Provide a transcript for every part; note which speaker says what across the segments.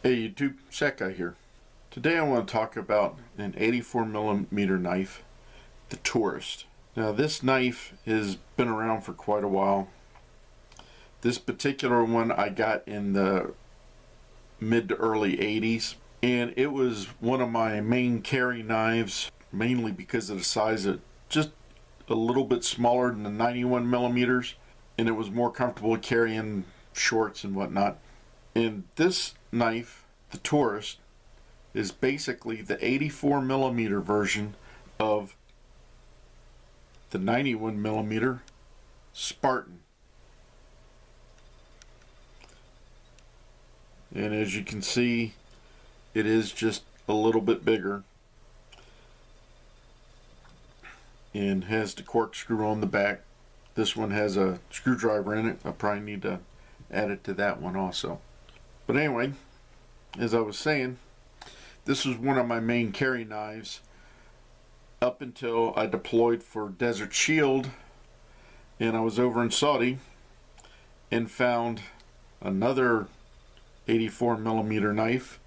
Speaker 1: Hey YouTube, Sat Guy here. Today I want to talk about an 84mm knife, the Tourist. Now this knife has been around for quite a while. This particular one I got in the mid to early 80s, and it was one of my main carry knives, mainly because of the size. It just a little bit smaller than the 91mm, and it was more comfortable carrying shorts and whatnot. And this knife, the Tourist, is basically the 84mm version of the 91mm Spartan. And as you can see, it is just a little bit bigger and has the corkscrew on the back. This one has a screwdriver in it. I probably need to add it to that one also. But anyway, as I was saying, this was one of my main carry knives up until I deployed for Desert Shield, and I was over in Saudi and found another 84mm knife,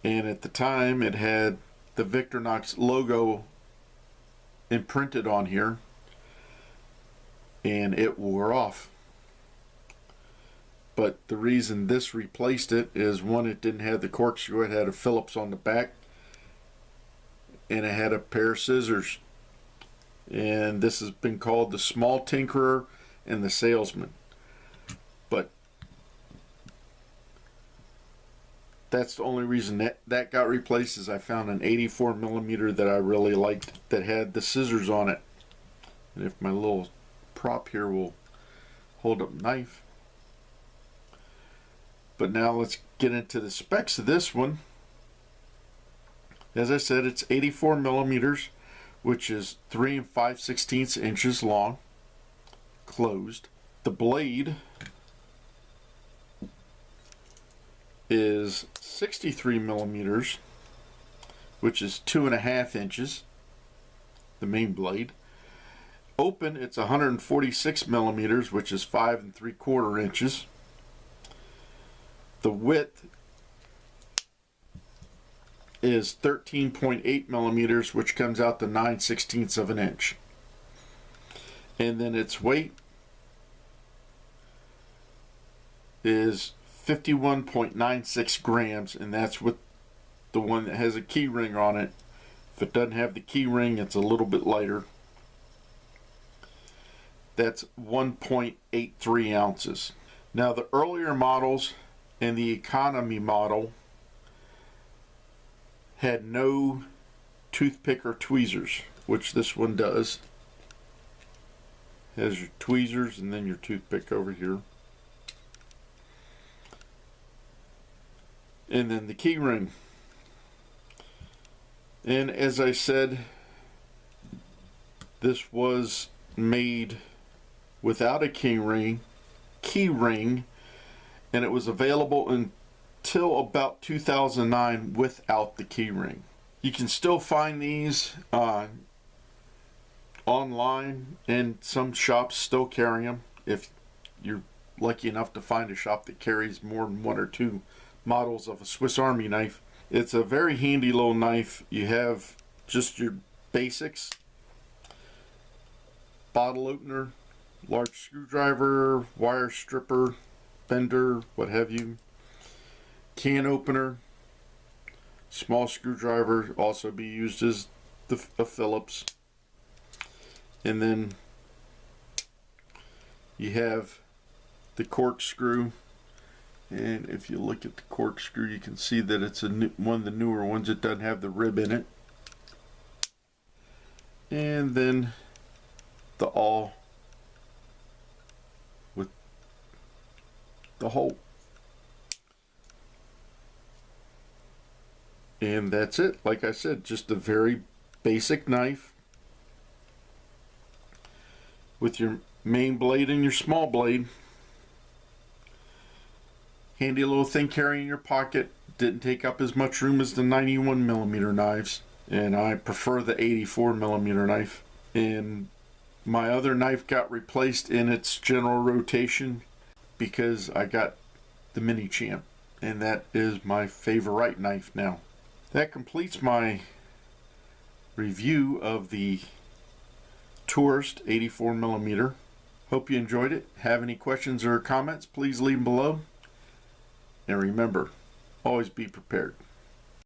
Speaker 1: and at the time it had the Victorinox logo imprinted on here, and it wore off. But the reason this replaced it is, one, it didn't have the corkscrew. It had a Phillips on the back, and it had a pair of scissors. And this has been called the Small Tinkerer and the Salesman. But that's the only reason that got replaced, is I found an 84mm that I really liked that had the scissors on it. And if my little prop here will hold up knife. But now let's get into the specs of this one. As I said, it's 84mm, which is 3 5/16 inches long, closed. The blade is 63mm, which is 2.5 inches, the main blade. Open, it's 146mm, which is 5 3/4 inches. The width is 13.8mm, which comes out to 9/16 of an inch. And then its weight is 51.96 grams, and that's with the one that has a key ring on it. If it doesn't have the key ring, it's a little bit lighter. That's 1.83 ounces. Now the earlier models and the economy model had no toothpick or tweezers, which this one does. Has your tweezers and then your toothpick over here. And then the key ring. And as I said, this was made without a key ring, and it was available until about 2009 without the key ring. You can still find these online, and some shops still carry them if you're lucky enough to find a shop that carries more than 1 or 2 models of a Swiss Army knife. It's a very handy little knife. You have just your basics: bottle opener, large screwdriver, wire stripper, bender, what have you, can opener, small screwdriver, also be used as a Phillips, and then you have the corkscrew. And if you look at the corkscrew, you can see that it's one of the newer ones. It doesn't have the rib in it. And then the awl with the hole. And that's it. Like I said, just a very basic knife with your main blade and your small blade. Handy little thing, carry in your pocket. Didn't take up as much room as the 91mm knives, and I prefer the 84mm knife. And my other knife got replaced in its general rotation because I got the Mini Champ, and that is my favorite knife now. That completes my review of the Tourist 84mm. Hope you enjoyed it. Have any questions or comments, please leave them below. And remember, always be prepared.